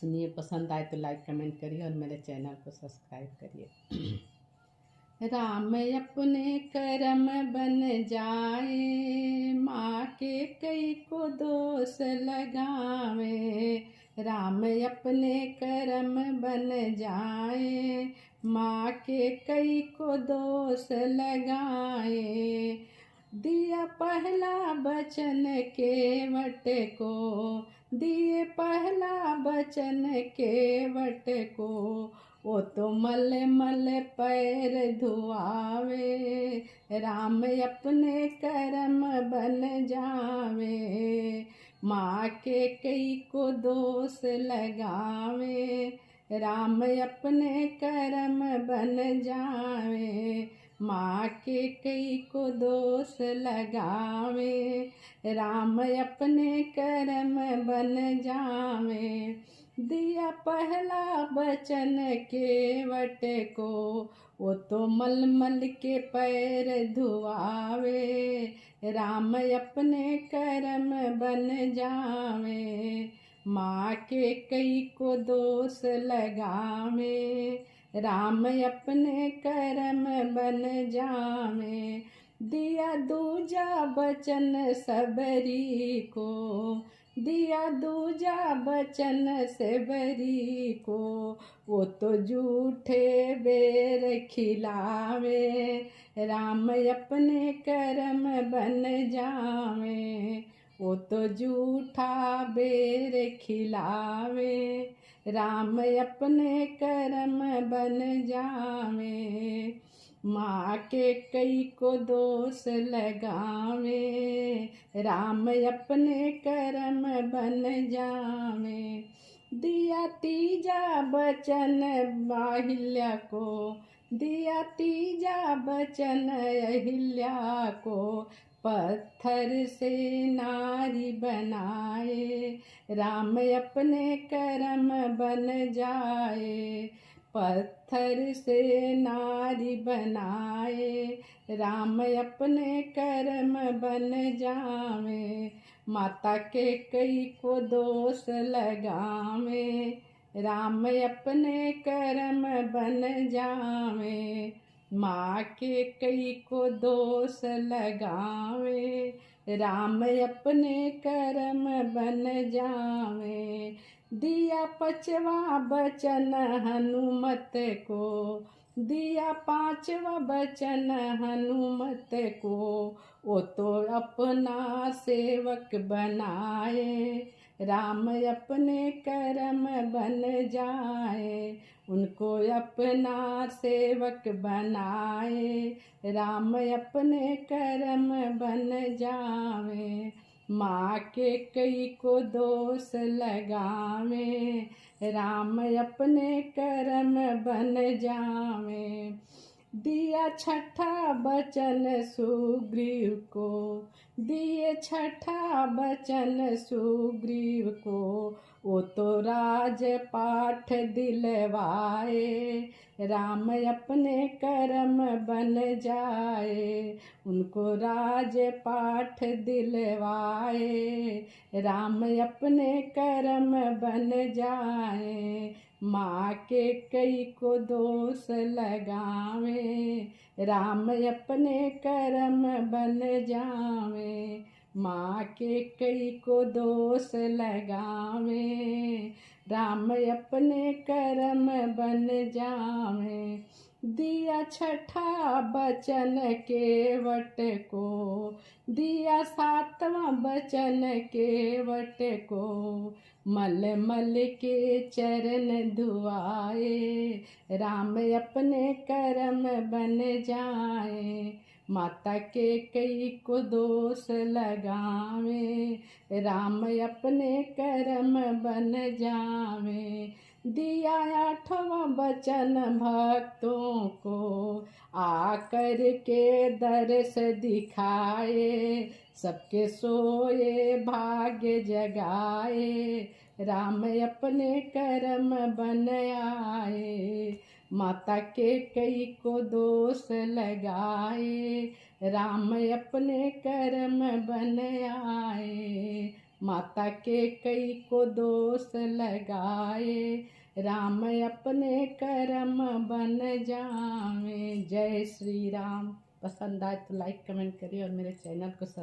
सुनिए, पसंद आए तो लाइक कमेंट करिए और मेरे चैनल को सब्सक्राइब करिए। राम अपने करम बन जाए, माँ के कई को दोष लगावे। राम अपने करम बन जाए, माँ के कई को दोष लगाए। दिया पहला बचन केवट को, दिए पहला बचन केवट को। वो तो मल मल पैर धुआवे, राम अपने करम बन जावे। माँ के कई को दोष लगावे, राम अपने करम बन जावे। माँ के कई को दोष लगावे, राम अपने करम बन जावे। दिया पहला बचन केवट को, वो तो मल मल के पैर धुआवे। राम अपने करम बन जावे, माँ के कई को दोष लगावे। राम अपने करम बन जावे। दिया दूजा बचन सबरी को, दिया दूजा बचन सबरी को। वो तो झूठे बेर खिलावे, राम अपने करम बन जावे। वो तो झूठा बेर खिलावे, राम अपने करम बन जावे। माँ के कई को दोष लगावे, राम अपने करम बन जावे। दिया तीजा बचन अहिल्या को, दिया तीजा बचन अहिल्या को। पत्थर से नारी बनाए, राम अपने करम बन जाए। पत्थर से नारी बनाए, राम अपने करम बन जावे। माता के कई को दोष लगावे, राम अपने करम बन जावे। माँ के कई को दोष लगावे, राम अपने करम बन जावे। दिया पचवा बचन हनुमत को, दिया पांचवा बचन हनुमत को। वो तो अपना सेवक बनाए, राम अपने करम बन जाए। उनको अपना सेवक बनाए, राम अपने करम बन जावे। माँ के कई को दोष लगावे, राम अपने करम बन जावे। दिया छठा बचन सुग्रीव को, दिए छठा बचन सुग्रीव को। वो तो राजपाठ दिलवाए, राम अपने करम बन जाए। उनको राजपाठ दिलवाए, राम अपने करम बन जाए। माँ के कई को दोष लगावे, राम अपने करम बन जावे। माँ के कई को दोष लगावे, राम अपने करम बन जावे। दिया छठा बचन केवट को, दिया सातवां बचन केवट को। मल मल के चरण धुआए, राम अपने करम बन जाए। माता के कई को दोष लगावे, राम अपने करम बन जावे। दिया आठवां बचन भक्तों को, आकर के दर्श दिखाए। सबके सोए भाग्य जगाए, राम अपने करम बन आए। माता के कई को दोष लगाए, राम अपने कर्म बन आए। माता के कई को दोष लगाए, राम अपने कर्म बन जावे। जय श्री राम। पसंद आए तो लाइक कमेंट करिए और मेरे चैनल को सब्सक्राइब